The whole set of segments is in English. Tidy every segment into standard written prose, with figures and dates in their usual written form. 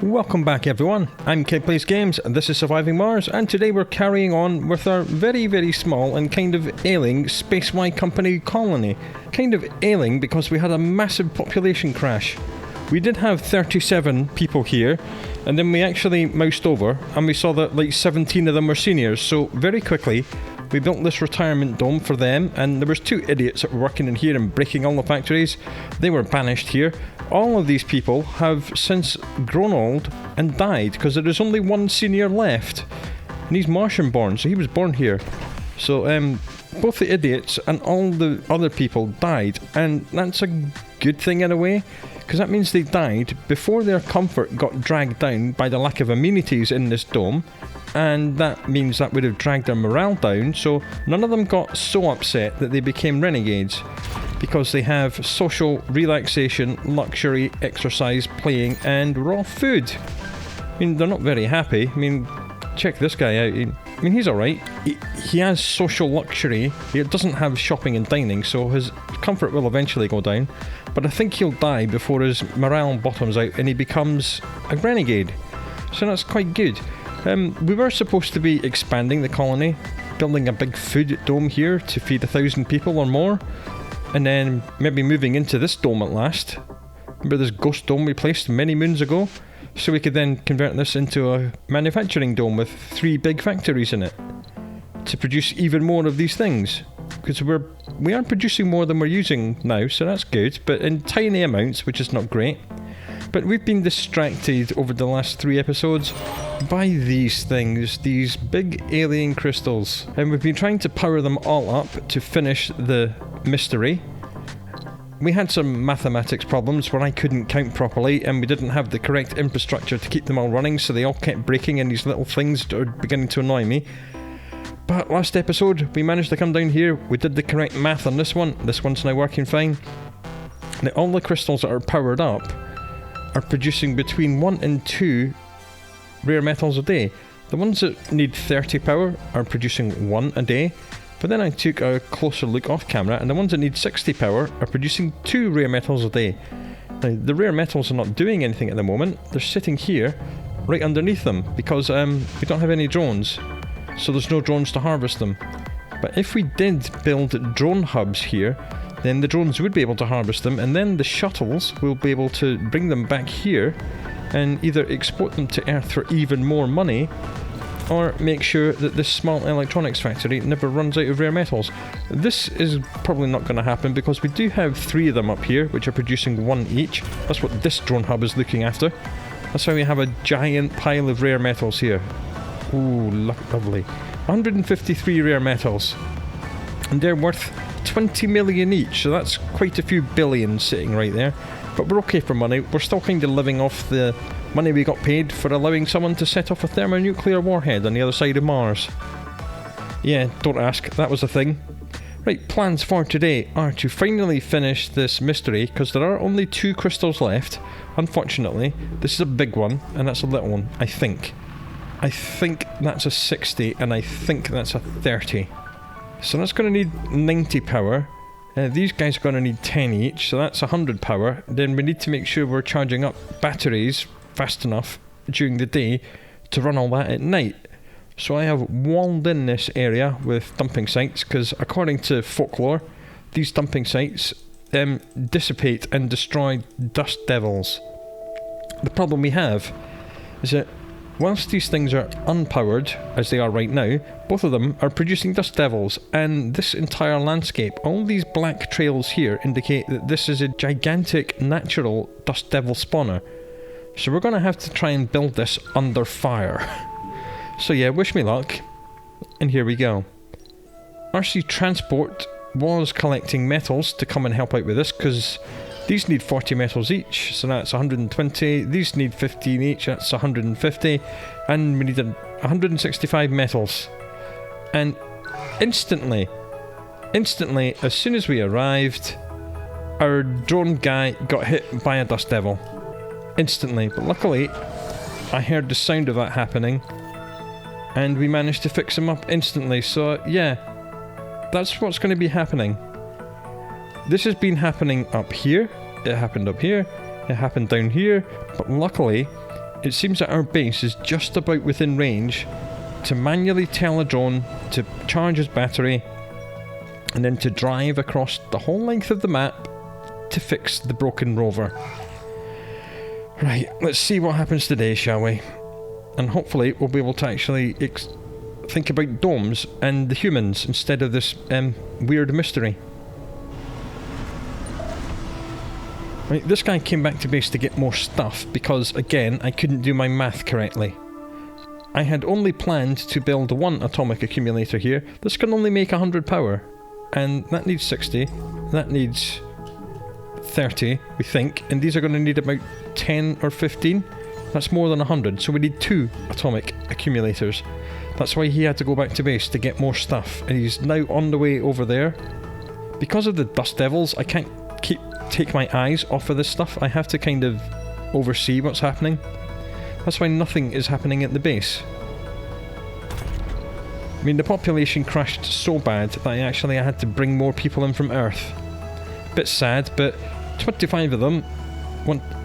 Welcome back everyone, I'm Kid Plays Games and this is Surviving Mars, and today we're carrying on with our very small and kind of ailing SpaceY company colony. Kind of ailing because we had a massive population crash. We did have 37 people here, and then we actually moused over and we saw that like 17 of them were seniors, so very quickly we built this retirement dome for them, and there was 2 idiots that were working in here and breaking all the factories. They were banished here. All of these people have since grown old and died because there is only one senior left, and he's Martian born, so he was born here. So both the idiots and all the other people died, and that's a good thing in a way, because that means they died before their comfort got dragged down by the lack of amenities in this dome, and that means that would have dragged their morale down, so none of them got so upset that they became renegades, because they have social, relaxation, luxury, exercise, playing, and raw food. I mean, they're not very happy. I mean, check this guy out. I mean, he's alright. He has social luxury. He doesn't have shopping and dining, so his comfort will eventually go down. But I think he'll die before his morale bottoms out and he becomes a renegade. So that's quite good. We were supposed to be expanding the colony, building a big food dome here to feed 1,000 people or more, and then maybe moving into this dome at last. Remember this ghost dome we placed many moons ago? So we could then convert this into a manufacturing dome with 3 big factories in it to produce even more of these things. Because we are producing more than we're using now, so that's good, but in tiny amounts, which is not great. But we've been distracted over the last 3 episodes by these things, these big alien crystals. And we've been trying to power them all up to finish the mystery. We had some mathematics problems where I couldn't count properly and we didn't have the correct infrastructure to keep them all running, so they all kept breaking and these little things are beginning to annoy me. But last episode we managed to come down here, we did the correct math on this one's now working fine. Now all the crystals that are powered up are producing between 1 and 2 rare metals a day. The ones that need 30 power are producing 1 a day, but then I took a closer look off camera and the ones that need 60 power are producing 2 rare metals a day. Now the rare metals are not doing anything at the moment, they're sitting here right underneath them because we don't have any drones, so there's no drones to harvest them. But if we did build drone hubs here, then the drones would be able to harvest them, and then the shuttles will be able to bring them back here and either export them to Earth for even more money, or make sure that this small electronics factory never runs out of rare metals. This is probably not going to happen because we do have 3 of them up here which are producing 1 each. That's what this drone hub is looking after. That's why we have a giant pile of rare metals here. Ooh, lovely. 153 rare metals. And they're worth 20 million each, so that's quite a few billions sitting right there. But we're okay for money. We're still kind of living off the money we got paid for allowing someone to set off a thermonuclear warhead on the other side of Mars. Yeah, don't ask, that was a thing. Right, plans for today are to finally finish this mystery, because there are only 2 crystals left. Unfortunately, this is a big one, and that's a little one, I think. I think that's a 60, and I think that's a 30. So that's going to need 90 power. These guys are going to need 10 each, so that's 100 power. Then we need to make sure we're charging up batteries fast enough during the day to run all that at night. So I have walled in this area with dumping sites, because according to folklore, these dumping sites dissipate and destroy dust devils. The problem we have is that whilst these things are unpowered, as they are right now, both of them are producing dust devils, and this entire landscape, all these black trails here indicate that this is a gigantic natural dust devil spawner. So we're going to have to try and build this under fire. So yeah, wish me luck, and here we go. RC Transport was collecting metals to come and help out with this, because these need 40 metals each, so that's 120. These need 15 each, that's 150. And we need 165 metals. And instantly, as soon as we arrived, our drone guy got hit by a dust devil. Instantly. But luckily, I heard the sound of that happening, and we managed to fix him up instantly. So yeah, that's what's going to be happening. This has been happening up here, it happened up here, it happened down here, but luckily it seems that our base is just about within range to manually tell a drone to charge his battery and then to drive across the whole length of the map to fix the broken rover. Right, let's see what happens today, shall we? And hopefully we'll be able to actually think about domes and the humans instead of this weird mystery. Right, this guy came back to base to get more stuff because, again, I couldn't do my math correctly. I had only planned to build one atomic accumulator here. This can only make 100 power. And that needs 60. That needs 30, we think. And these are going to need about 10 or 15. That's more than 100. So we need 2 atomic accumulators. That's why he had to go back to base to get more stuff. And he's now on the way over there. Because of the dust devils, I can't take my eyes off of this stuff. I have to kind of oversee what's happening. That's why nothing is happening at the base. I mean, the population crashed so bad that I had to bring more people in from Earth. Bit sad, but 25 of them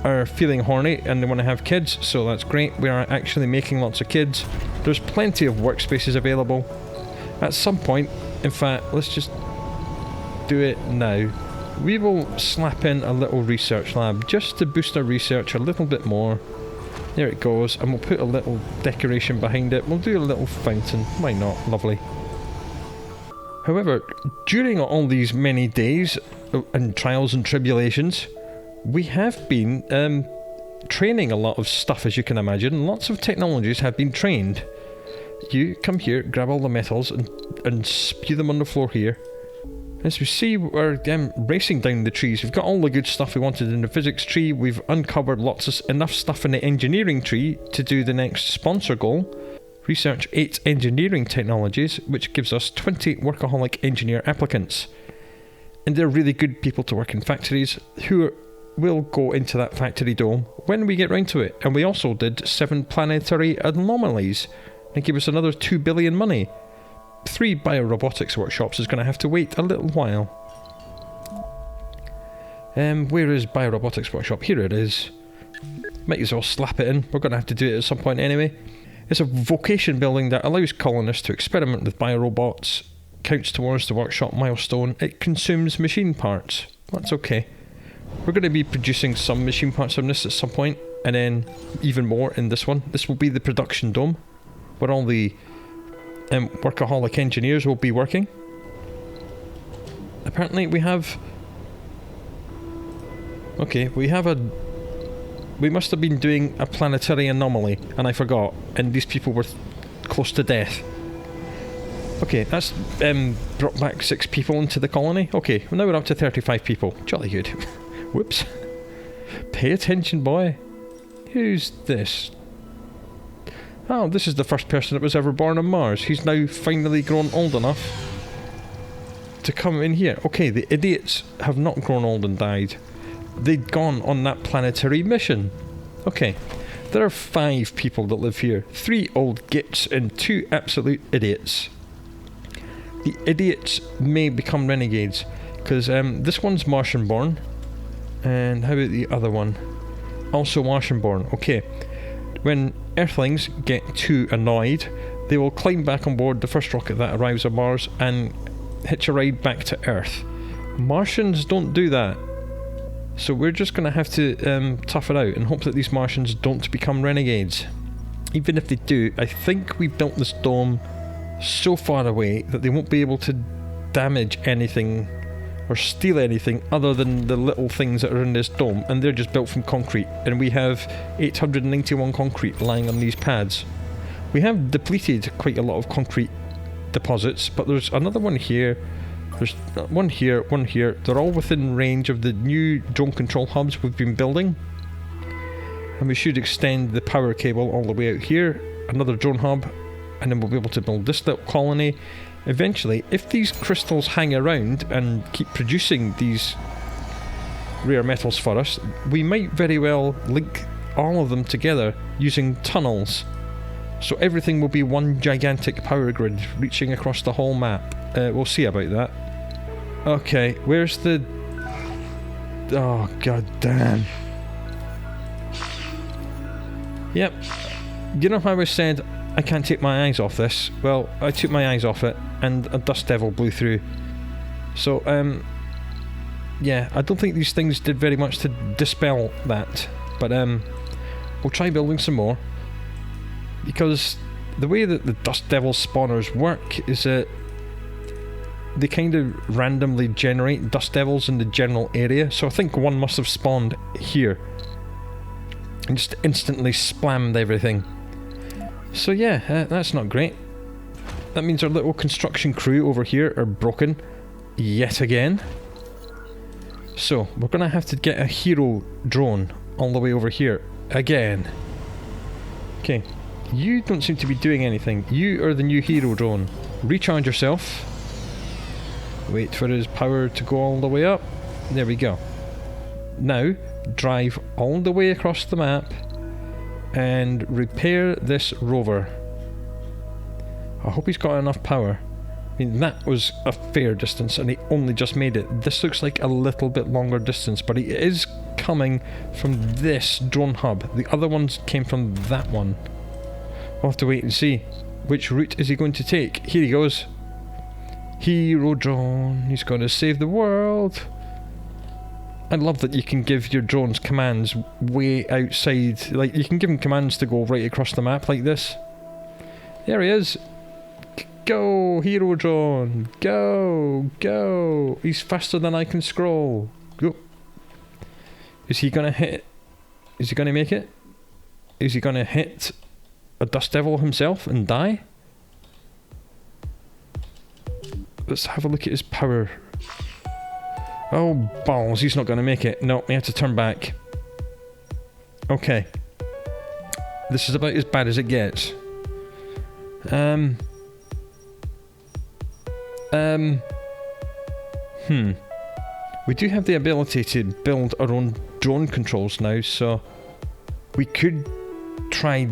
are feeling horny and they want to have kids, so that's great. We are actually making lots of kids. There's plenty of workspaces available. At some point, in fact, let's just do it now. We will slap in a little research lab just to boost our research a little bit more. There it goes, and we'll put a little decoration behind it. We'll do a little fountain. Why not? Lovely. However, during all these many days and trials and tribulations, we have been training a lot of stuff, as you can imagine. Lots of technologies have been trained. You come here, grab all the metals and spew them on the floor here. As we see, we're racing down the trees. We've got all the good stuff we wanted in the physics tree. We've uncovered enough stuff in the engineering tree to do the next sponsor goal. Research 8 engineering technologies, which gives us 20 workaholic engineer applicants. And they're really good people to work in factories who will go into that factory dome when we get round to it. And we also did 7 planetary anomalies and give us another 2 billion money. 3 biorobotics workshops is going to have to wait a little while. Where is biorobotics workshop? Here it is. Might as well slap it in. We're going to have to do it at some point anyway. It's a vocation building that allows colonists to experiment with biorobots. Counts towards the workshop milestone. It consumes machine parts. That's okay. We're going to be producing some machine parts from this at some point, and then even more in this one. This will be the production dome, where all the workaholic engineers will be working. Apparently we have... Okay, we must have been doing a planetary anomaly, and I forgot, and these people were close to death. Okay, that's brought back 6 people into the colony. Okay, well now we're up to 35 people. Jolly good. Whoops. Pay attention, boy. Who's this? Oh, this is the first person that was ever born on Mars. He's now finally grown old enough to come in here. Okay, the idiots have not grown old and died. They'd gone on that planetary mission. Okay, there are 5 people that live here. 3 old gits and 2 absolute idiots. The idiots may become renegades, because this one's Martian born. And how about the other one? Also Martian born. Okay. When Earthlings get too annoyed, they will climb back on board the first rocket that arrives on Mars and hitch a ride back to Earth. Martians don't do that. So we're just going to have to tough it out and hope that these Martians don't become renegades. Even if they do, I think we built this dome so far away that they won't be able to damage anything or steal anything other than the little things that are in this dome, and they're just built from concrete, and we have 891 concrete lying on these pads. We have depleted quite a lot of concrete deposits, but there's another one here, there's one here, one here. They're all within range of the new drone control hubs we've been building, and we should extend the power cable all the way out here, another drone hub, and then we'll be able to build this little colony. Eventually, if these crystals hang around and keep producing these rare metals for us, we might very well link all of them together using tunnels. So everything will be one gigantic power grid reaching across the whole map. We'll see about that. Okay, where's the... Oh, god damn. Yep. You know how I said I can't take my eyes off this? Well, I took my eyes off it, and a dust devil blew through. So, yeah, I don't think these things did very much to dispel that. But, we'll try building some more. Because the way that the dust devil spawners work is that they kind of randomly generate dust devils in the general area. So I think one must have spawned here and just instantly splammed everything. So yeah, that's not great. That means our little construction crew over here are broken yet again. So we're gonna have to get a hero drone all the way over here again. Okay, you don't seem to be doing anything. You are the new hero drone. Recharge yourself. Wait for his power to go all the way up. There we go. Now, drive all the way across the map and repair this rover. I hope he's got enough power. I mean, that was a fair distance and he only just made it. This looks like a little bit longer distance, but he is coming from this drone hub. The other ones came from that one. We'll have to wait and see. Which route is he going to take? Here he goes. Hero drone. He's going to save the world. I love that you can give your drones commands way outside. Like, you can give him commands to go right across the map like this. There he is. Go, hero drone. Go, go. He's faster than I can scroll. Go. Is he going to hit? Is he going to make it? Is he going to hit a dust devil himself and die? Let's have a look at his power. Oh, balls, he's not going to make it. No, we have to turn back. Okay. This is about as bad as it gets. We do have the ability to build our own drone controls now, so we could try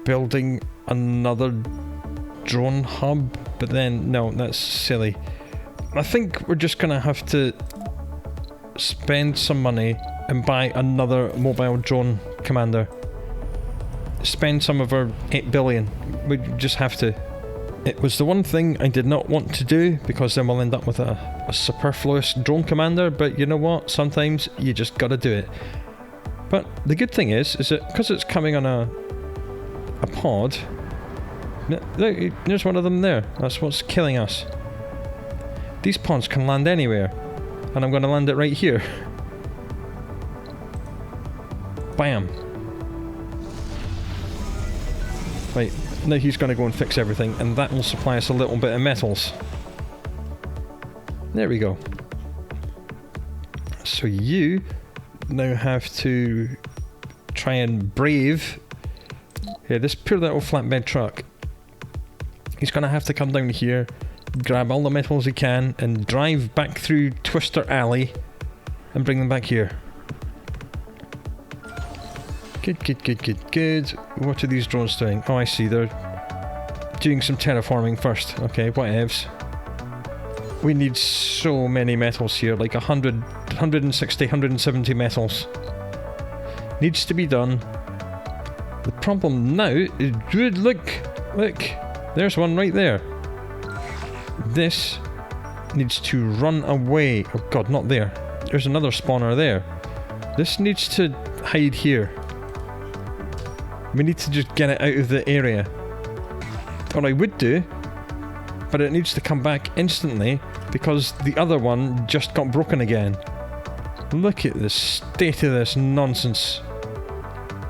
building another drone hub, but then, no, that's silly. I think we're just gonna have to spend some money and buy another mobile drone commander. Spend some of our 8 billion. We just have to. It was the one thing I did not want to do, because then we'll end up with a superfluous drone commander, but you know what? Sometimes you just gotta do it. But the good thing is that because it's coming on a pod, look, there's one of them there. That's what's killing us. These pods can land anywhere, and I'm going to land it right here. Bam. Right, now he's going to go and fix everything, and that will supply us a little bit of metals. There we go. So you now have to try and brave this poor little flatbed truck. He's going to have to come down here, grab all the metals he can, and drive back through Twister Alley and bring them back here. Good, good, good, good, good. What are these drones doing? Oh, I see, they're doing some terraforming first. Okay, whatevs. We need so many metals here, like 100, 160, 170 metals. Needs to be done. The problem now is, dude, look, there's one right there. This needs to run away. Oh god, not there. There's another spawner there. This needs to hide here. We need to just get it out of the area. What I would do, but it needs to come back instantly because the other one just got broken again. Look at the state of this nonsense.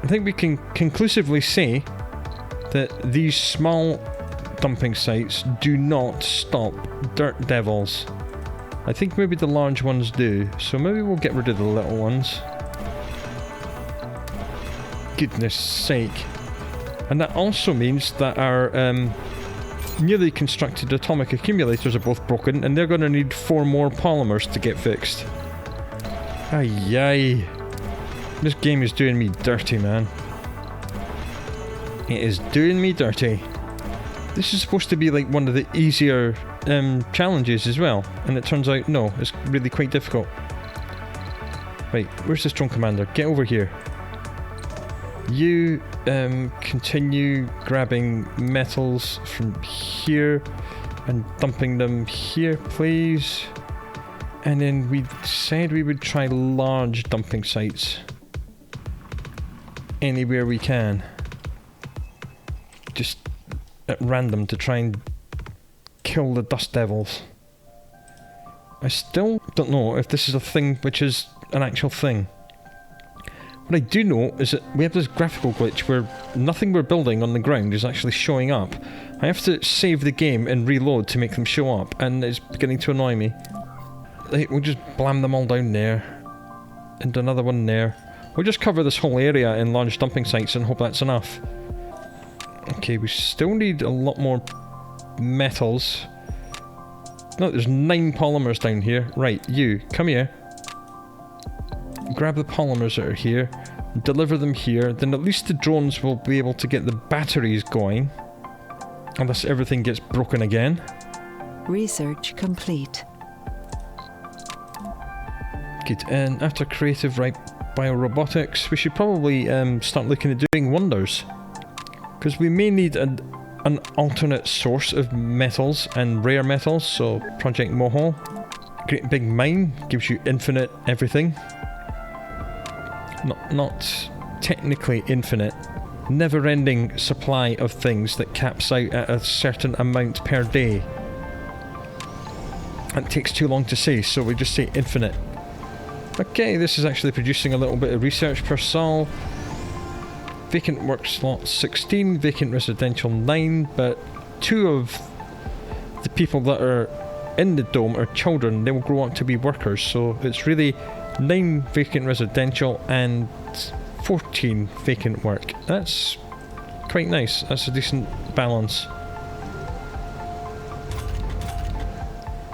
I think we can conclusively say that these small dumping sites do not stop dirt devils. I think maybe the large ones do, so maybe we'll get rid of the little ones. Goodness sake. And that also means that our newly constructed atomic accumulators are both broken, and they're going to need 4 more polymers to get fixed. Ay. This game is doing me dirty, man. It is doing me dirty. This is supposed to be like one of the easier challenges as well, and it turns out no, it's really quite difficult. Right, where's this drone commander? Get over here. You continue grabbing metals from here and dumping them here, please. And then we said we would try large dumping sites anywhere we can. Just at random to try and kill the dust devils. I still don't know if this is a thing which is an actual thing. What I do know is that we have this graphical glitch where nothing we're building on the ground is actually showing up. I have to save the game and reload to make them show up, and it's beginning to annoy me. We'll just blam them all down there, and another one there. We'll just cover this whole area in large dumping sites and hope that's enough. Okay, we still need a lot more metals. No, there's 9 polymers down here. Right, you, come here. Grab the polymers that are here, deliver them here, then at least the drones will be able to get the batteries going. Unless everything gets broken again. Research complete. Good, and after creative right biorobotics, we should probably start looking at doing wonders. Because we may need an alternate source of metals and rare metals, so Project Mohole. Great big mine, gives you infinite everything. Not technically infinite. Never-ending supply of things that caps out at a certain amount per day. It takes too long to say, so we just say infinite. Okay, this is actually producing a little bit of research per sol. Vacant work slot 16, vacant residential 9, but 2 of the people that are in the dome are children. They will grow up to be workers, so it's really 9 vacant residential and 14 vacant work. That's quite nice. That's a decent balance.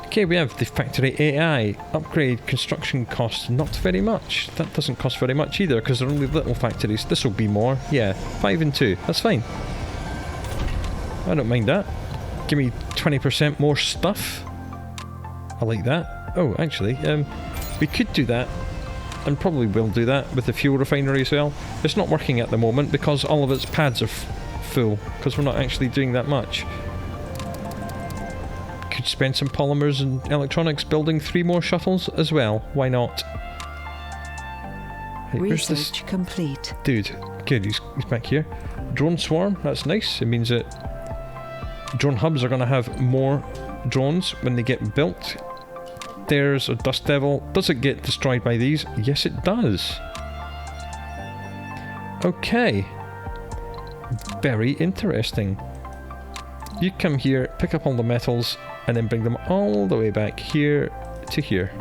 Okay, we have the factory AI. Upgrade construction costs not very much. That doesn't cost very much either because they're only little factories. This will be more. Yeah, 5 and 2. That's fine. I don't mind that. Give me 20% more stuff. I like that. Oh, actually, we could do that, and probably will do that, with the fuel refinery as well. It's not working at the moment because all of its pads are full, because we're not actually doing that much. Could spend some polymers and electronics building 3 more shuttles as well. Why not? Hey, where's this complete. Dude? Good, he's back here. Drone swarm, that's nice. It means that drone hubs are going to have more drones when they get built. There's a dust devil. Does it get destroyed by these? Yes, it does. Okay. Very interesting. You come here, pick up all the metals, and then bring them all the way back here to here.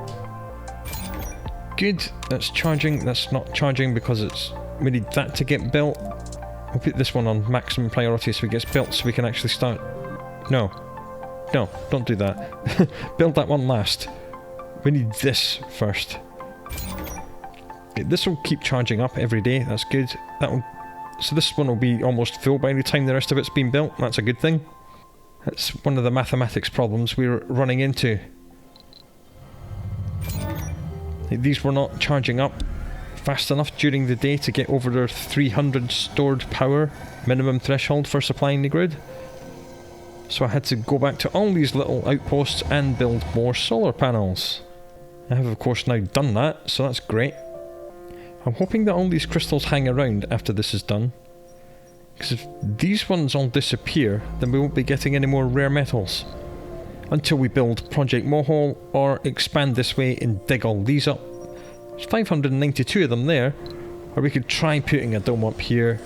Good. That's charging. That's not charging because we need that to get built. We'll put this one on maximum priority so it gets built so we can actually start... No. No, don't do that. Build that one last. We need this first. Okay, this will keep charging up every day. That's good. So this one will be almost full by the time the rest of it's been built. That's a good thing. That's one of the mathematics problems we're running into. These were not charging up fast enough during the day to get over their 300 stored power minimum threshold for supplying the grid. So I had to go back to all these little outposts and build more solar panels. I have of course now done that, so that's great. I'm hoping that all these crystals hang around after this is done. Because if these ones all disappear, then we won't be getting any more rare metals. Until we build Project Mohole or expand this way and dig all these up. There's 592 of them there. Or we could try putting a dome up here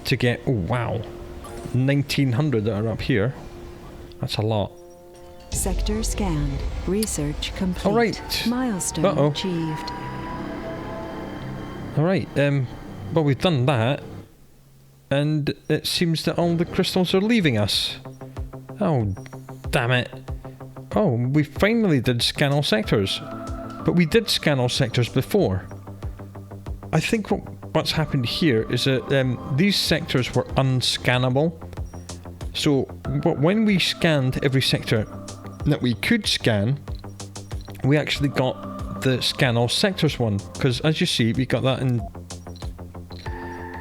to get, oh wow, 1900 that are up here. That's a lot. Sector scanned. Research complete. Alright. Milestone achieved. Alright, well we've done that. And it seems that all the crystals are leaving us. Oh, damn it. Oh, we finally did scan all sectors. But we did scan all sectors before. I think what's happened here is that these sectors were unscannable. So when we scanned every sector that we could scan, we actually got the scan all sectors one. Because as you see, we got that in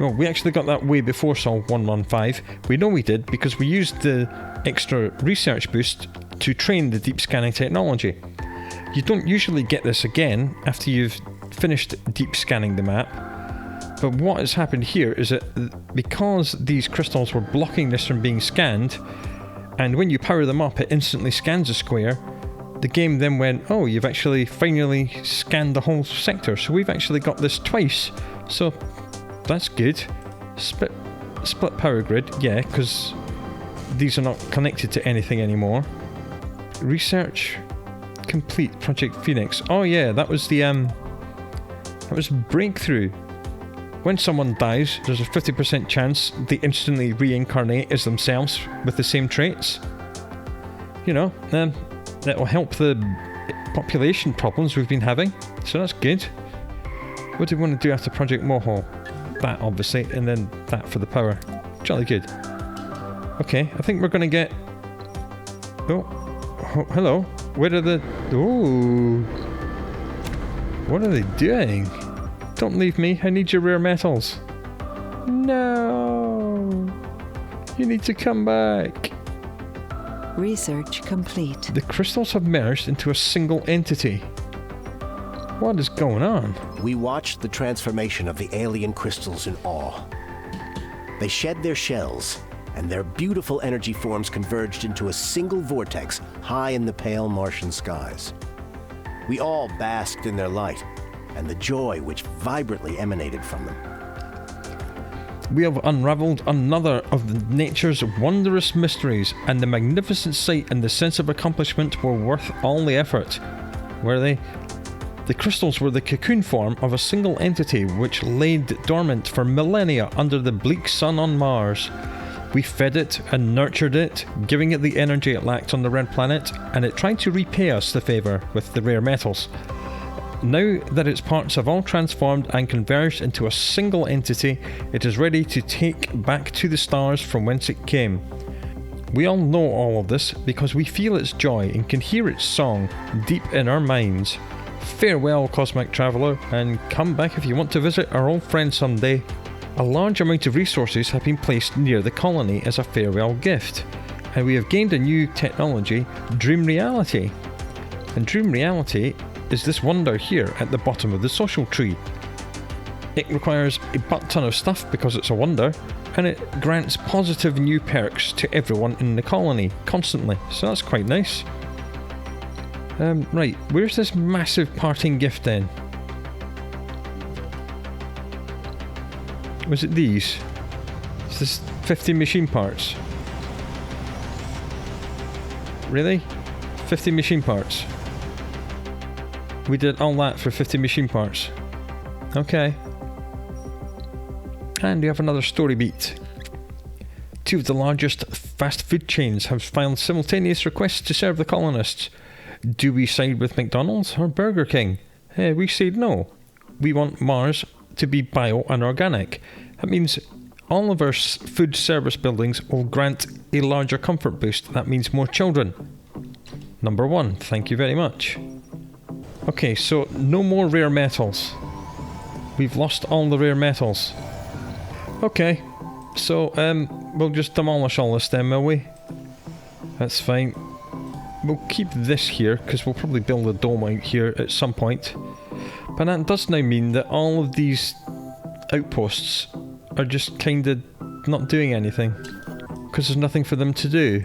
Well, we actually got that way before Sol 115. We know we did because we used the extra research boost to train the deep scanning technology. You don't usually get this again after you've finished deep scanning the map. But what has happened here is that because these crystals were blocking this from being scanned, and when you power them up it instantly scans a square, the game then went, oh, you've actually finally scanned the whole sector. So we've actually got this twice. So that's good. Split power grid, yeah, because these are not connected to anything anymore. Research complete, Project Phoenix. Oh yeah, that was the that was breakthrough. When someone dies, there's a 50% chance they instantly reincarnate as themselves with the same traits. You know, that will help the population problems we've been having, so that's good. What do we want to do after Project Moho? That obviously, and then that for the power. Jolly good. Okay, I think we're going to get... Oh, hello. Where are the... Oh. What are they doing? Don't leave me, I need your rare metals. No. You need to come back. Research complete. The crystals have merged into a single entity. What is going on? We watched the transformation of the alien crystals in awe. They shed their shells, and their beautiful energy forms converged into a single vortex high in the pale Martian skies. We all basked in their light, and the joy which vibrantly emanated from them. We have unravelled another of nature's wondrous mysteries, and the magnificent sight and the sense of accomplishment were worth all the effort. Were they? The crystals were the cocoon form of a single entity which laid dormant for millennia under the bleak sun on Mars. We fed it and nurtured it, giving it the energy it lacked on the red planet, and it tried to repay us the favour with the rare metals. Now that its parts have all transformed and converged into a single entity, it is ready to take back to the stars from whence it came. We all know all of this because we feel its joy and can hear its song deep in our minds. Farewell, cosmic traveller, and come back if you want to visit our old friend someday. A large amount of resources have been placed near the colony as a farewell gift, and we have gained a new technology, Dream Reality. And Dream Reality is this wonder here at the bottom of the social tree. It requires a butt ton of stuff because it's a wonder, and it grants positive new perks to everyone in the colony constantly, so that's quite nice. Right, where's this massive parting gift then? Was it these? Is this 50 machine parts? Really? 50 machine parts? We did all that for 50 machine parts. Okay. And we have another story beat. Two of the largest fast food chains have filed simultaneous requests to serve the colonists. Do we side with McDonald's or Burger King? We said no. We want Mars to be bio and organic. That means all of our food service buildings will grant a larger comfort boost. That means more children. Number one, thank you very much. Okay, so no more rare metals. We've lost all the rare metals. Okay, so we'll just demolish all this then, will we? That's fine. We'll keep this here, because we'll probably build a dome out here at some point. But that does now mean that all of these outposts are just kind of not doing anything. Because there's nothing for them to do.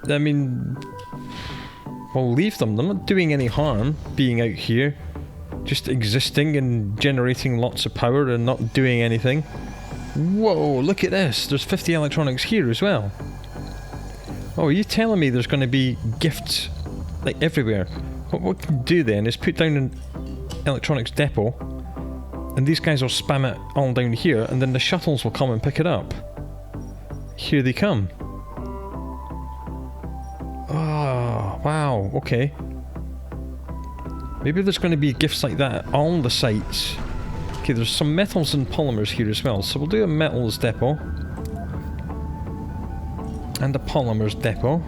I mean, we'll leave them. They're not doing any harm being out here. Just existing and generating lots of power and not doing anything. Whoa, look at this. There's 50 electronics here as well. Oh, are you telling me there's going to be gifts like everywhere? What we can do then is put down an electronics depot, and these guys will spam it all down here, and then the shuttles will come and pick it up. Here they come. Oh, wow, okay. Maybe there's going to be gifts like that at all the sites. Okay, there's some metals and polymers here as well, so we'll do a metals depot. And a polymers depot.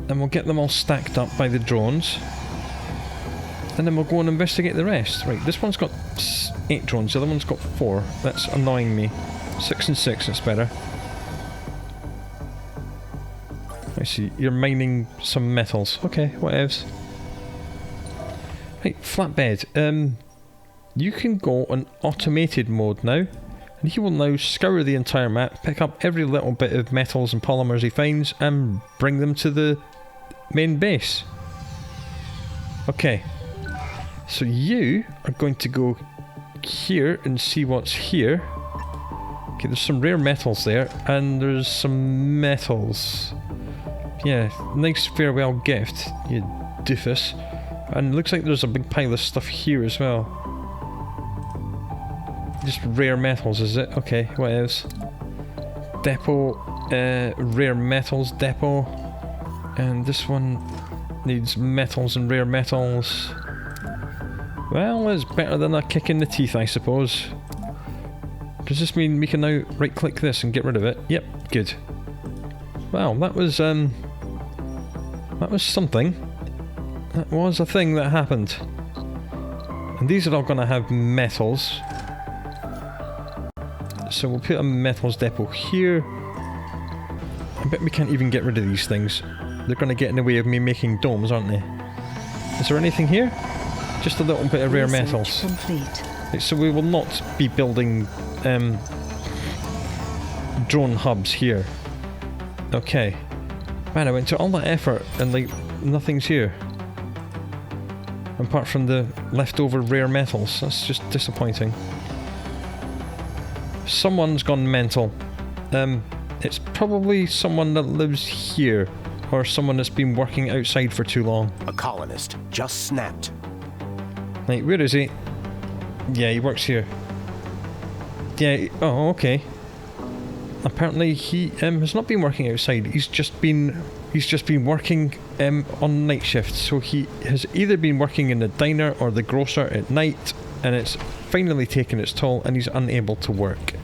And we'll get them all stacked up by the drones. and then we'll go and investigate the rest. Right, this one's got 8 drones, the other one's got 4. That's annoying me. 6 and 6, that's better. I see, you're mining some metals. Okay, whatevs. Right, flatbed. You can go on automated mode now. And he will now scour the entire map, pick up every little bit of metals and polymers he finds, and bring them to the main base. Okay. So you are going to go here and see what's here. Okay, there's some rare metals there, and there's some metals. Yeah, nice farewell gift, you doofus. And it looks like there's a big pile of stuff here as well. Just rare metals, is it? Okay, what else? Depot, rare metals depot. And this one needs metals and rare metals. Well, it's better than a kick in the teeth, I suppose. Does this mean we can now right-click this and get rid of it? Yep, good. Well, that was something. That was a thing that happened. And these are all going to have metals. So we'll put a metals depot here. I bet we can't even get rid of these things. They're going to get in the way of me making domes, aren't they? Is there anything here? Just a little bit of rare metals. Complete. Right, so we will not be building drone hubs here. Okay. Man, I went to all that effort and like nothing's here. Apart from the leftover rare metals. That's just disappointing. Someone's gone mental. It's probably someone that lives here, or someone that's been working outside for too long. A colonist just snapped. Right, where is he? Yeah, he works here. Yeah, oh, okay. Apparently he has not been working outside. He's just been working on night shifts. So he has either been working in the diner or the grocer at night, and it's finally taken its toll, and he's unable to work.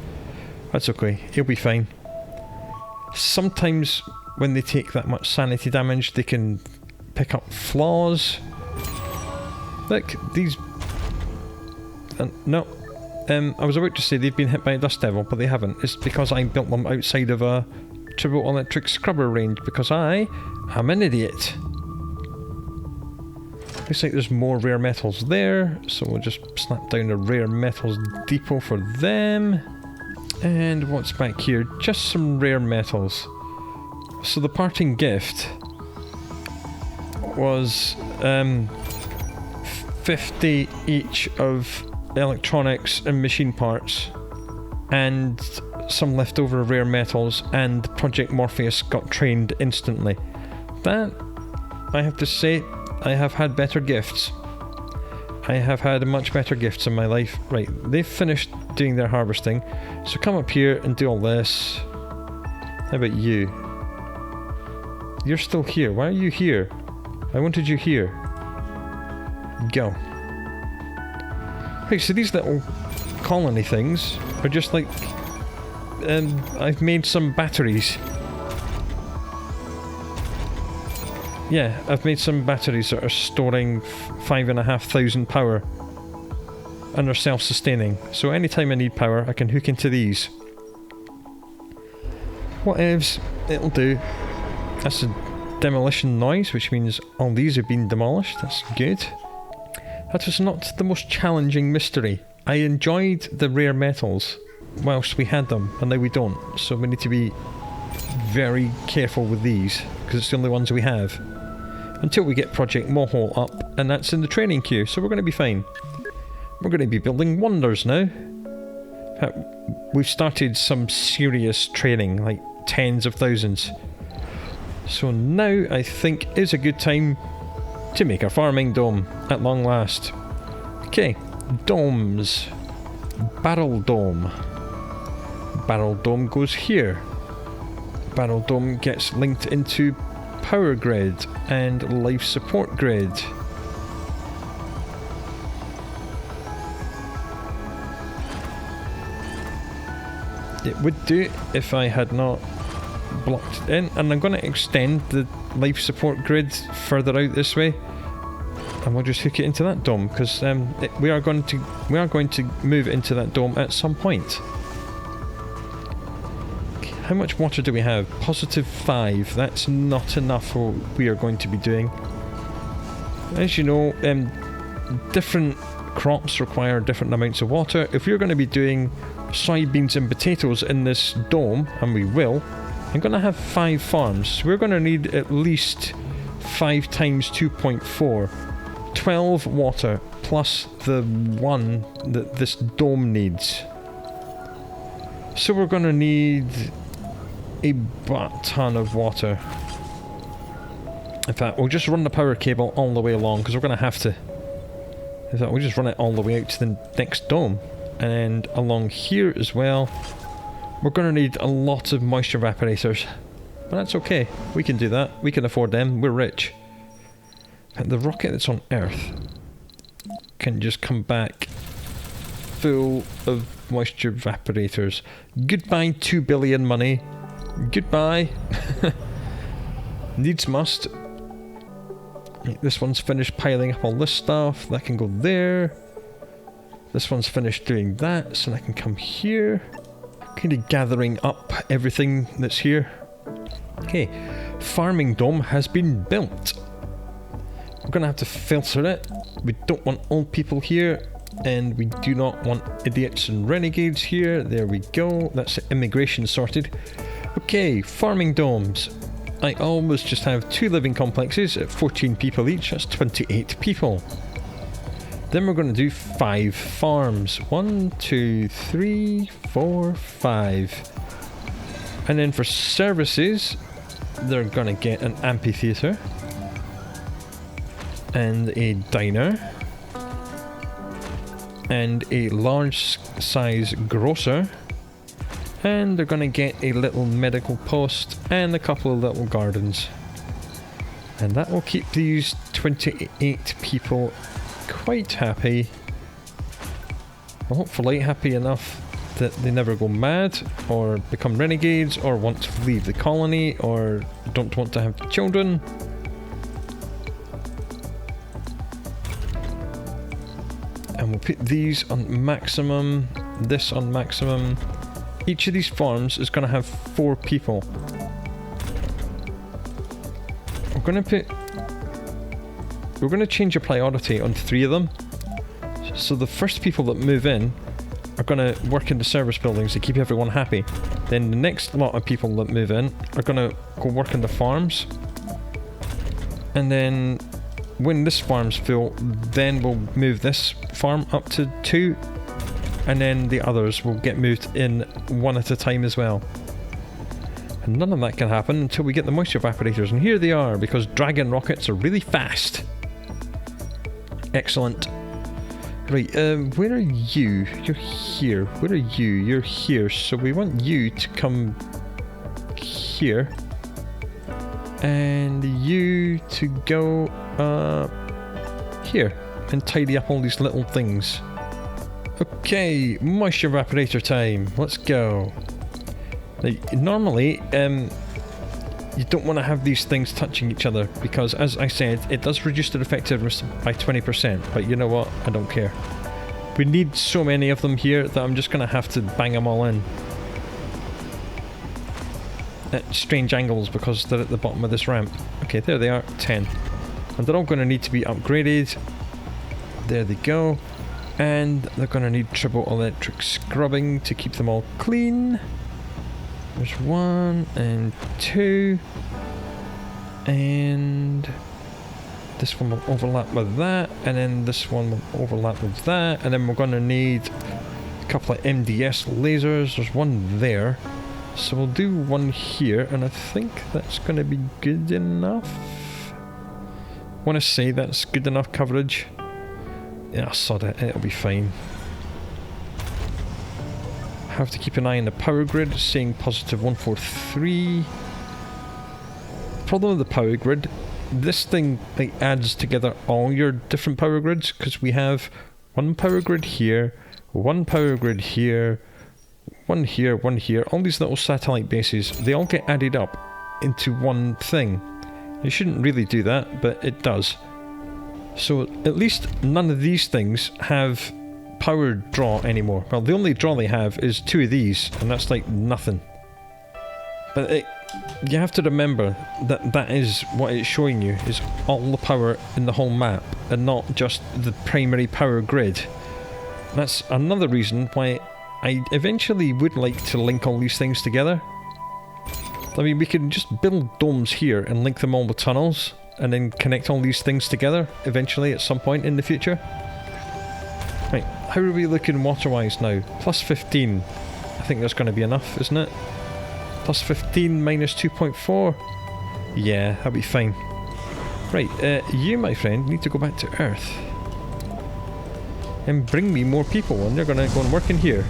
That's okay. He'll be fine. Sometimes when they take that much sanity damage, they can pick up flaws. Look, these... no. I was about to say they've been hit by a dust devil, but they haven't. It's because I built them outside of a turbo electric scrubber range, because I am an idiot. Looks like there's more rare metals there, so we'll just snap down a rare metals depot for them. And what's back here? Just some rare metals. So the parting gift was 50 each of electronics and machine parts, and some leftover rare metals, and Project Morpheus got trained instantly. That, I have to say, I have had better gifts. I have had much better gifts in my life. Right, they've finished doing their harvesting, so come up here and do all this. How about you? You're still here. Why are you here? I wanted you here. Go. Right, so these little colony things are just like... I've made some batteries. Yeah, I've made some batteries that are storing 5,500 power. And they're self-sustaining. So anytime I need power, I can hook into these. Whatevs, it'll do. That's a demolition noise, which means all these have been demolished. That's good. That was not the most challenging mystery. I enjoyed the rare metals whilst we had them, and now we don't. So we need to be very careful with these, because it's the only ones we have. Until we get Project Mohole up, and that's in the training queue, so we're going to be fine. We're going to be building wonders now. We've started some serious training, like tens of thousands. So now I think is a good time to make a farming dome at long last. Okay, domes. Barrel dome. Barrel dome goes here. Barrel dome gets linked into power grid and life support grid. It would do if I had not blocked in, and I'm going to extend the life support grid further out this way, And we'll just hook it into that dome, because we are going to move into that dome at some point. How much water do we have? +5. That's not enough for what we are going to be doing. As you know, different crops require different amounts of water. If we're going to be doing soybeans and potatoes in this dome, and we will, I'm going to have 5 farms. So we're going to need at least 5 times 2.4. 12 water plus the 1 that this dome needs. So we're going to need a butt ton of water. In fact, we'll just run the power cable all the way along, because we're going to have to. In fact, we'll just run it all the way out to the next dome. And along here as well, we're going to need a lot of moisture evaporators. But that's okay. We can do that. We can afford them. We're rich. And the rocket that's on Earth can just come back full of moisture evaporators. Goodbye 2 billion money. Goodbye. Needs must. Right, this one's finished piling up all this stuff. That can go there. This one's finished doing that, so that can come here. Kind of gathering up everything that's here. Okay, farming dome has been built. We're going to have to filter it. We don't want old people here, and we do not want idiots and renegades here. There we go. That's immigration sorted. Okay, farming domes. I always just have 2 living complexes at 14 people each. That's 28 people. Then we're going to do 5 farms. 1, 2, 3, 4, 5. And then for services, they're going to get an amphitheatre. And a diner. And a large size grocer. And they're going to get a little medical post and a couple of little gardens. And that will keep these 28 people quite happy. Well, hopefully happy enough that they never go mad or become renegades or want to leave the colony or don't want to have children. And we'll put these on maximum, this on maximum. Each of these farms is going to have 4 people. We're going to change the priority on 3 of them. So the first people that move in are going to work in the service buildings to keep everyone happy. Then the next lot of people that move in are going to go work in the farms. And then when this farm's full, then we'll move this farm up to 2. And then the others will get moved in 1 at a time as well. And none of that can happen until we get the moisture evaporators. And here they are, because dragon rockets are really fast. Excellent. Right, where are you? You're here. Where are you? You're here. So we want you to come here. And you to go here. And tidy up all these little things. Okay, moisture evaporator time. Let's go. Now, normally, you don't want to have these things touching each other because, as I said, it does reduce their effectiveness by 20%. But you know what? I don't care. We need so many of them here that I'm just going to have to bang them all in at strange angles because they're at the bottom of this ramp. Okay, there they are. 10. And they're all going to need to be upgraded. There they go. And they're going to need triple electric scrubbing to keep them all clean. There's 1 and 2. And this one will overlap with that. And then this one will overlap with that. And then we're going to need a couple of MDS lasers. There's 1 there. So we'll do 1 here. And I think that's going to be good enough. I want to say that's good enough coverage. Yeah, sod it, it'll be fine. Have to keep an eye on the power grid, saying positive 143. Problem with the power grid, this thing like adds together all your different power grids, because we have 1 power grid here, 1 power grid here, 1 here, 1 here, all these little satellite bases, they all get added up into 1 thing. You shouldn't really do that, but it does. So at least none of these things have power draw anymore. Well, the only draw they have is 2 of these, and that's like nothing. But you have to remember that that is what it's showing you, is all the power in the whole map, and not just the primary power grid. That's another reason why I eventually would like to link all these things together. I mean, we can just build domes here and link them all with tunnels, and then connect all these things together eventually at some point in the future. Right, how are we looking water-wise now? Plus 15. I think that's going to be enough, isn't it? Plus 15 minus 2.4. Yeah, that'll be fine. Right, you, my friend, need to go back to Earth. And bring me more people, and they're going to go and work in here.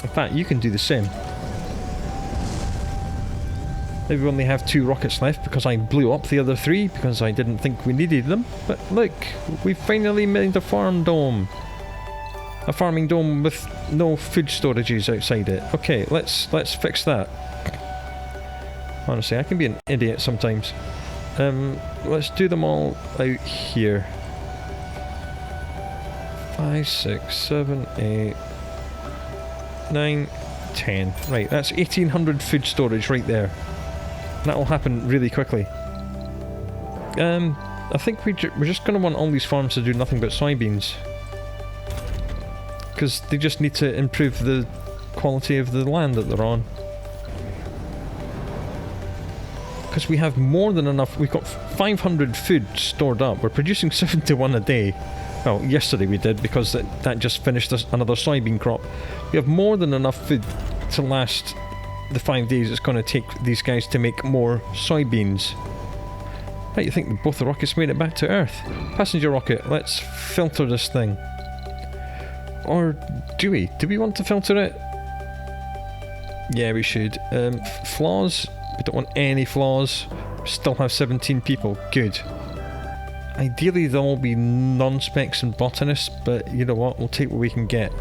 In fact, you can do the same. Maybe we only have 2 rockets left because I blew up the other 3 because I didn't think we needed them. But look, we finally made a farm dome. A farming dome with no food storages outside it. Okay, let's fix that. Honestly, I can be an idiot sometimes. Let's do them all out here. 5, 6, 7, 8, 9, 10. Right, that's 1800 food storage right there. That'll happen really quickly. I think we're just going to want all these farms to do nothing but soybeans. Because they just need to improve the quality of the land that they're on. Because we have more than enough. We've got 500 food stored up. We're producing 71 a day. Well, yesterday we did, because that just finished another soybean crop. We have more than enough food to last the 5 days it's going to take these guys to make more soybeans. Right, you think both the rockets made it back to Earth? Passenger rocket, let's filter this thing. Or do we? Do we want to filter it? Yeah, we should. Flaws? We don't want any flaws. Still have 17 people. Good. Ideally they'll all be non-specs and botanists, but you know what? We'll take what we can get.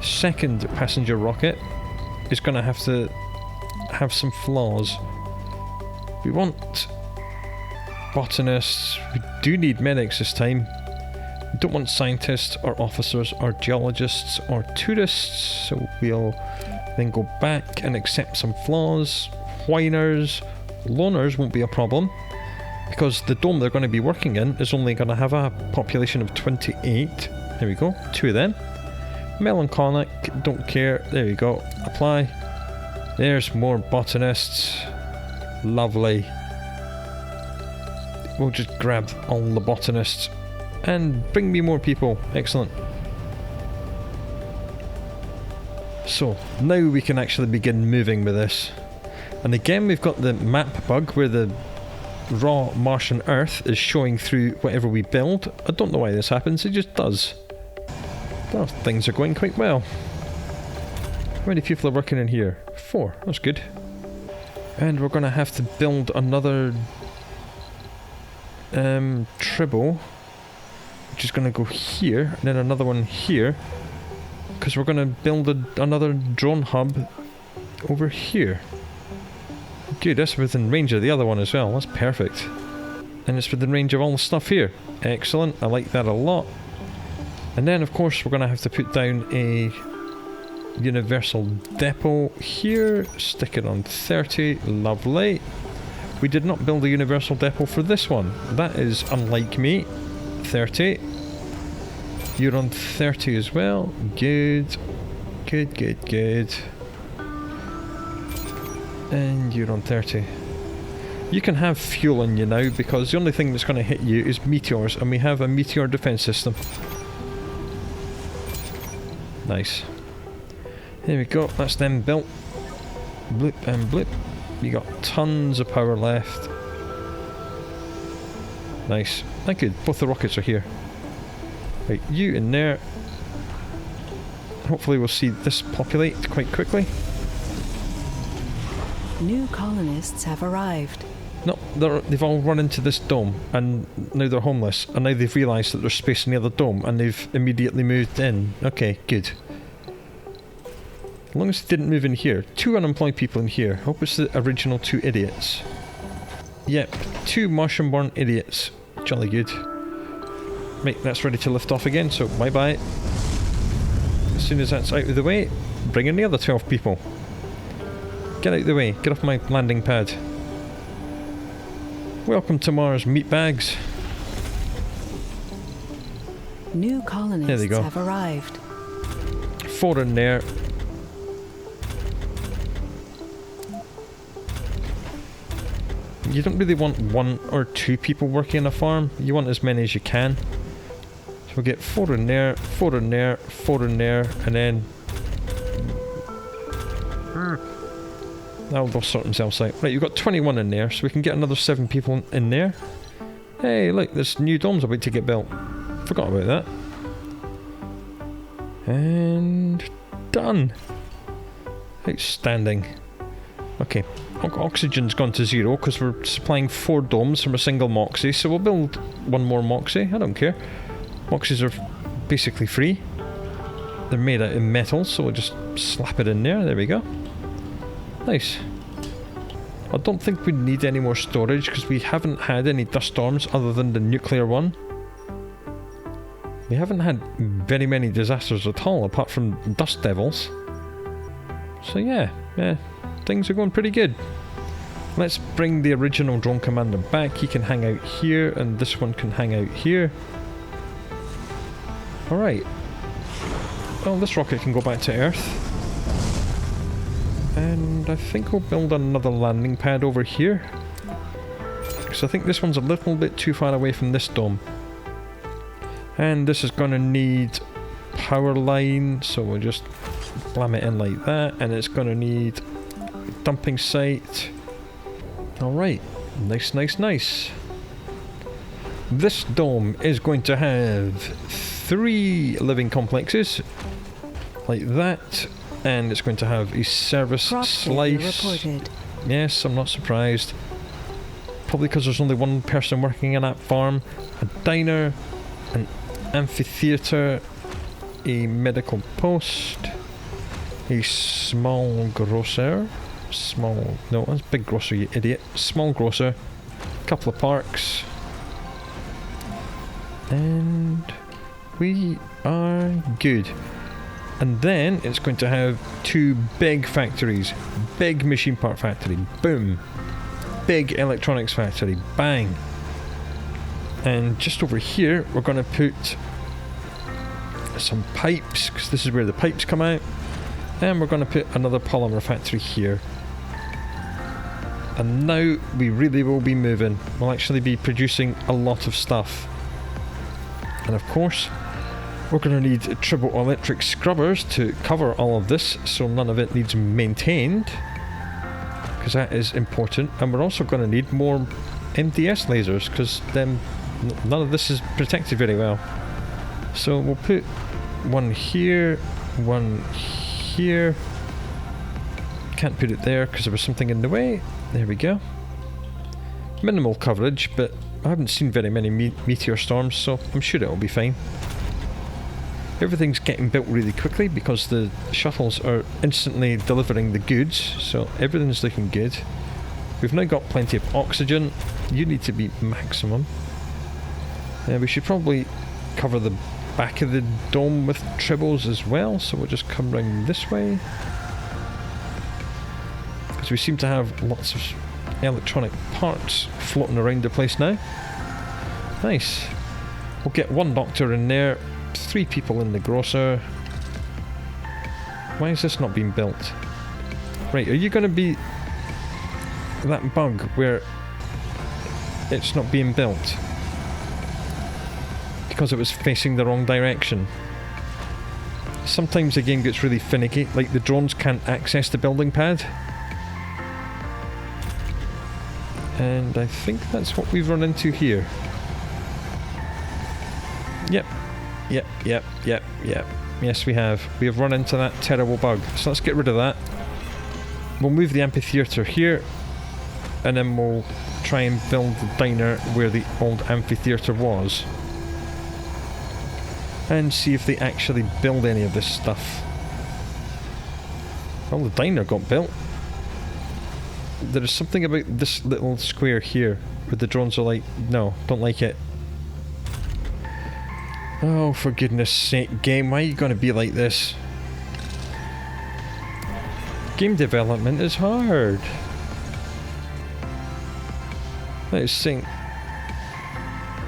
Second passenger rocket is going to have some flaws. We want botanists. We do need medics this time. We don't want scientists or officers or geologists or tourists, so we'll then go back and accept some flaws. Whiners, loners won't be a problem, because the dome they're going to be working in is only going to have a population of 28. There we go, 2 of them. Melancholic, don't care. There we go. Apply. There's more botanists. Lovely. We'll just grab all the botanists and bring me more people. Excellent. So, now we can actually begin moving with this. And again, we've got the map bug where the raw Martian Earth is showing through whatever we build. I don't know why this happens, it just does. Well, things are going quite well. How many people are working in here? 4, that's good. And we're going to have to build another tribble, which is going to go here, and then another one here, because we're going to build another drone hub over here. Good, that's within range of the other one as well, that's perfect. And it's within range of all the stuff here. Excellent, I like that a lot. And then of course we're going to have to put down a universal depot here, stick it on 30, lovely. We did not build a universal depot for this one, that is unlike me. 30, you're on 30 as well, good, good, good, good. And you're on 30. You can have fuel in you now, because the only thing that's going to hit you is meteors, and we have a meteor defense system. Nice. There we go, that's them built. Bloop and bloop. You got tons of power left. Nice. Thank you, both the rockets are here. Right, you in there. Hopefully we'll see this populate quite quickly. New colonists have arrived. No, they've all run into this dome, and now they're homeless, and now they've realised that there's space near the dome, and they've immediately moved in. Okay, good. As long as they didn't move in here. 2 unemployed people in here. Hope it's the original 2 idiots. Yep, 2 Martian-born idiots. Jolly good. Right, that's ready to lift off again, so bye-bye. As soon as that's out of the way, bring in the other 12 people. Get out of the way, get off my landing pad. Welcome to Mars, meatbags. New There colonists they go. have arrived. 4 in there. You don't really want 1 or 2 people working on a farm. You want as many as you can. So we'll get 4 in there, 4 in there, 4 in there, and then... they'll sort themselves out. Right, you've got 21 in there, so we can get another 7 people in there. Hey, look, this new dome's about to get built. Forgot about that. And... done. Outstanding. Okay, oxygen's gone to 0 because we're supplying 4 domes from a single Moxie, so we'll build 1 more Moxie. I don't care. Moxies are basically free. They're made out of metal, so we'll just slap it in there. There we go. Nice. I don't think we need any more storage because we haven't had any dust storms other than the nuclear one. We haven't had very many disasters at all apart from dust devils. So yeah, things are going pretty good. Let's bring the original drone commander back. He can hang out here and this one can hang out here. Alright. Well, this rocket can go back to Earth. And I think we'll build another landing pad over here. Because I think this one's a little bit too far away from this dome. And this is going to need power line, so we'll just blam it in like that. And it's going to need dumping site. Alright, nice, nice, nice. This dome is going to have 3 living complexes, like that. And it's going to have a service slice. Reported. Yes, I'm not surprised. Probably because there's only 1 person working in that farm. A diner, an amphitheatre, a medical post, a small grocer. No, that's big grocer, you idiot. Small grocer, a couple of parks. And we are good. And then it's going to have 2 big factories. Big machine part factory. Boom. Big electronics factory. Bang. And just over here, we're going to put some pipes, because this is where the pipes come out. And we're going to put another polymer factory here. And now we really will be moving. We'll actually be producing a lot of stuff. And of course, we're going to need turboelectric scrubbers to cover all of this, so none of it needs maintained, because that is important. And we're also going to need more MDS lasers, because then none of this is protected very well. So we'll put 1 here, 1 here. Can't put it there because there was something in the way. There we go. Minimal coverage, but I haven't seen very many meteor storms, so I'm sure it'll be fine. Everything's getting built really quickly because the shuttles are instantly delivering the goods, so everything's looking good. We've now got plenty of oxygen. You need to be maximum. We should probably cover the back of the dome with tribbles as well, so we'll just come round this way. Because we seem to have lots of electronic parts floating around the place now. Nice. We'll get 1 doctor in there. 3 people in the grocer. Why is this not being built? Right, are you going to be that bug where it's not being built because it was facing the wrong direction? Sometimes the game gets really finicky, like the drones can't access the building pad. And I think that's what we've run into here. Yep. Yes, we have. We have run into that terrible bug. So let's get rid of that. We'll move the amphitheatre here, and then we'll try and build the diner where the old amphitheatre was. And see if they actually build any of this stuff. Well, the diner got built. there is something about this little square here where the drones are like, no, don't like it. Oh, for goodness sake, game, why are you going to be like this? Game development is hard. Let's think.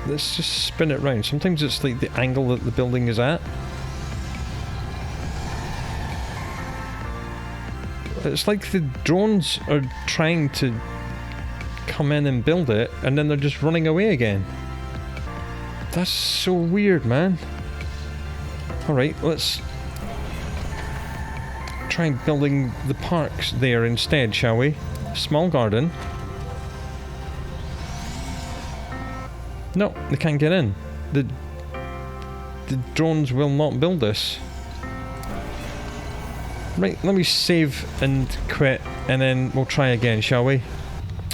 Let's just spin it round. Sometimes it's like the angle that the building is at. It's like the drones are trying to come in and build it, and then they're just running away again. That's so weird, man. Alright, let's try building the parks there instead, shall we? Small garden. No, they can't get in. The drones will not build this. Right, let me save and quit, and then we'll try again, shall we?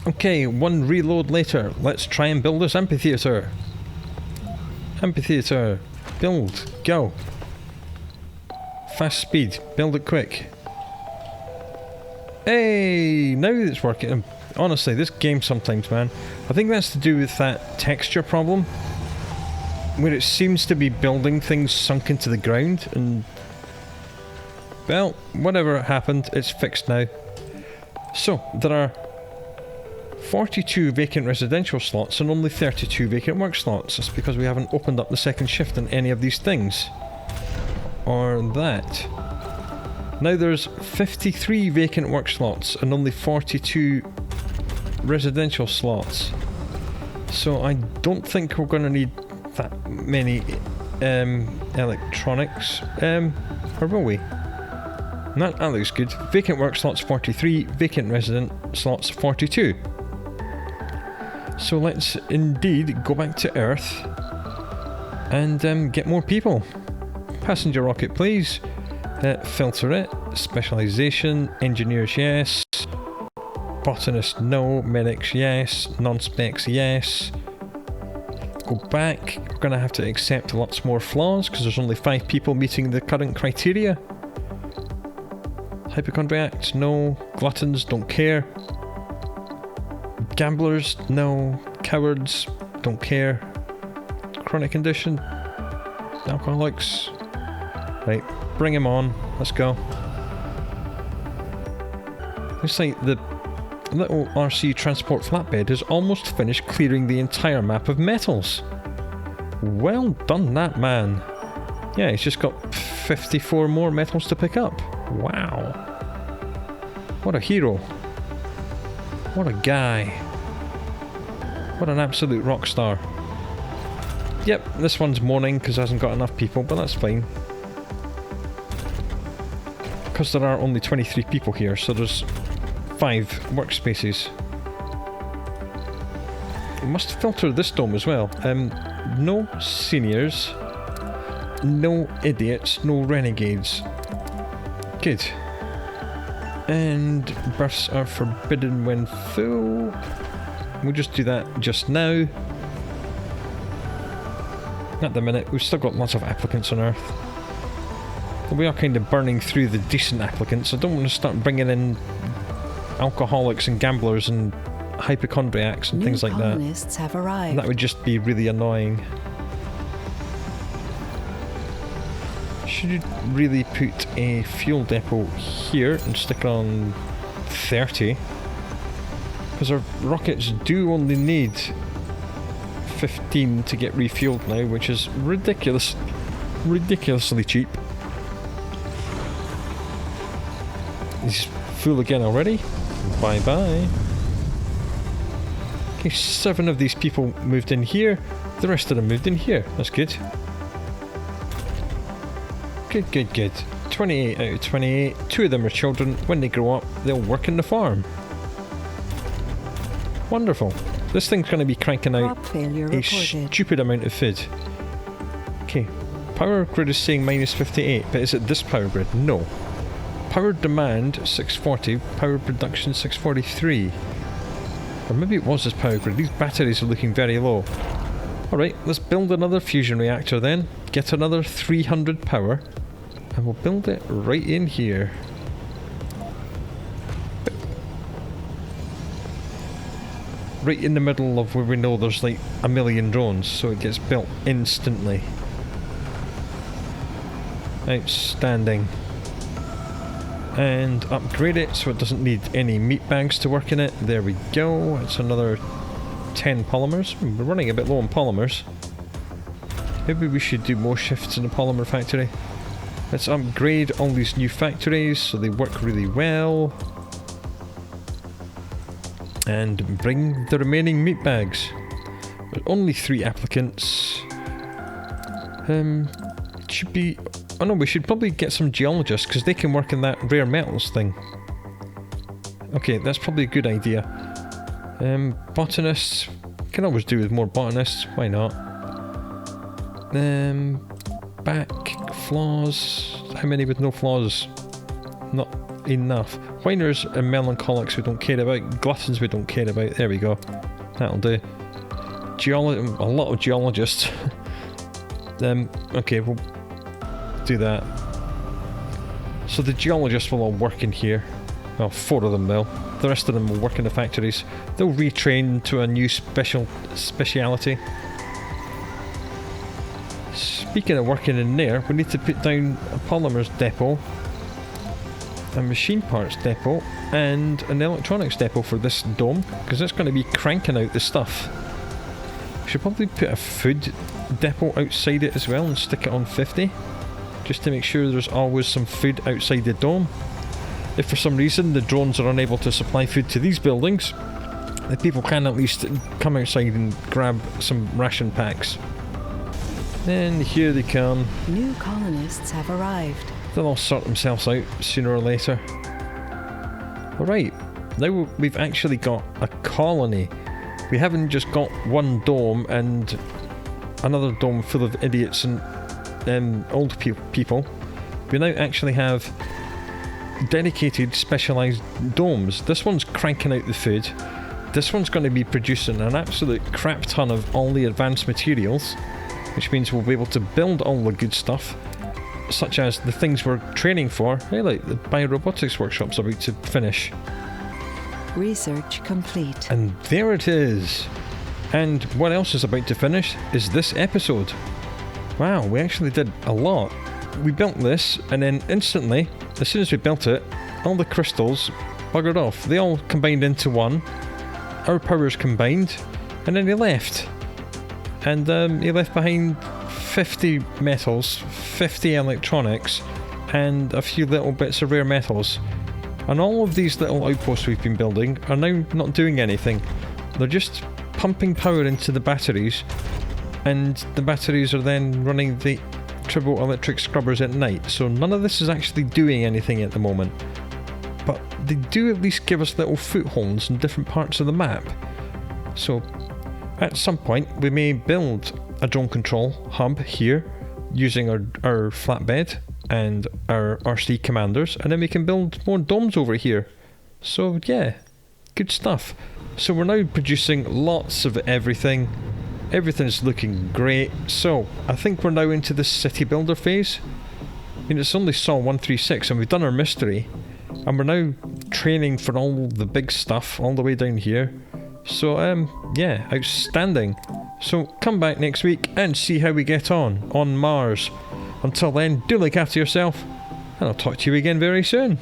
Okay, one reload later. Let's try and build this amphitheatre. Amphitheatre. Build. Go. Fast speed. Build it quick. Hey! Now it's working. Honestly, this game sometimes, man. I think that's to do with that texture problem, where it seems to be building things sunk into the ground, and... well, whatever happened, it's fixed now. So, there are 42 vacant residential slots and only 32 vacant work slots. That's because we haven't opened up the second shift in any of these things. Or that. Now there's 53 vacant work slots and only 42 residential slots. So I don't think we're going to need that many electronics. Or will we? That looks good. Vacant work slots 43, vacant resident slots 42. So let's indeed go back to Earth and get more people. Passenger rocket, please. Filter it. Specialization. Engineers, yes. Botanist, no. Medics, yes. Non-specs, yes. Go back. We're going to have to accept lots more flaws because there's only 5 people meeting the current criteria. Hypochondriacs, no. Gluttons, don't care. Gamblers, no. Cowards, don't care. Chronic condition. Alcoholics. Right, bring him on. Let's go. Looks like the little RC transport flatbed is almost finished clearing the entire map of metals. Well done, that man. Yeah, he's just got 54 more metals to pick up. Wow. What a hero. What a guy. What an absolute rock star. Yep, this one's moaning because it hasn't got enough people, but that's fine. Because there are only 23 people here, so there's 5 workspaces. We must filter this dome as well. No seniors. No idiots. No renegades. Good. And births are forbidden when full. We'll just do that just now. At the minute, we've still got lots of applicants on Earth. But we are kind of burning through the decent applicants. I don't want to start bringing in alcoholics and gamblers and hypochondriacs and things like that. Colonists have arrived. That would just be really annoying. Should really put a fuel depot here and stick it on 30. Because our rockets do only need 15 to get refueled now, which is ridiculously cheap. He's full again already. Bye bye. Okay, 7 of these people moved in here. The rest of them moved in here. That's good. Good, good, good. 28 out of 28. 2 of them are children. When they grow up, they'll work in the farm. Wonderful. This thing's going to be cranking out a stupid amount of food. Okay. Power grid is saying minus 58, but is it this power grid? No. Power demand 640, power production 643. Or maybe it was this power grid. These batteries are looking very low. Alright, let's build another fusion reactor then. Get another 300 power. And we'll build it right in here. right in the middle of where we know there's like a million drones, so it gets built instantly. Outstanding. And upgrade it so it doesn't need any meat bags to work in it. There we go. It's another 10 polymers. We're running a bit low on polymers. Maybe we should do more shifts in the polymer factory. Let's upgrade all these new factories so they work really well. And bring the remaining meat bags. But only 3 applicants. Should be... Oh no, we should probably get some geologists because they can work in that rare metals thing. Okay, that's probably a good idea. Botanists. Can always do with more botanists. Why not? Back flaws. How many with no flaws? Not enough. Whiners and melancholics we don't care about. Gluttons we don't care about. There we go. That'll do. A lot of geologists. Okay, we'll do that. So the geologists will all work in here. Well, 4 of them will. The rest of them will work in the factories. They'll retrain to a new speciality. Speaking of working in there, we need to put down a polymers depot, a machine parts depot, and an electronics depot for this dome, because it's going to be cranking out the stuff. We should probably put a food depot outside it as well and stick it on 50, just to make sure there's always some food outside the dome. If for some reason the drones are unable to supply food to these buildings, the people can at least come outside and grab some ration packs. And here they come. New colonists have arrived. They'll all sort themselves out sooner or later. Alright, now we've actually got a colony. We haven't just got one dome and another dome full of idiots and old people. We now actually have dedicated specialised domes. This one's cranking out the food. This one's going to be producing an absolute crap ton of all the advanced materials, which means we'll be able to build all the good stuff, such as the things we're training for. Hey, like the biorobotics workshop's about to finish. Research complete. And there it is. And what else is about to finish is this episode. Wow, we actually did a lot. We built this, and then instantly, as soon as we built it, all the crystals buggered off. They all combined into one. Our powers combined, and then he left. And he left behind 50 metals, 50 electronics, and a few little bits of rare metals. And all of these little outposts we've been building are now not doing anything. They're just pumping power into the batteries, and the batteries are then running the turbo electric scrubbers at night. So none of this is actually doing anything at the moment. But they do at least give us little footholds in different parts of the map. So at some point we may build a drone control hub here using our flatbed and our RC commanders, and then we can build more domes over here. So yeah, good stuff. So we're now producing lots of everything. Everything's looking great. So I think we're now into the city builder phase. I mean, it's only Saw 136 and we've done our mystery, and we're now training for all the big stuff all the way down here. So yeah, outstanding. So come back next week and see how we get on Mars. Until then, do look after yourself, and I'll talk to you again very soon.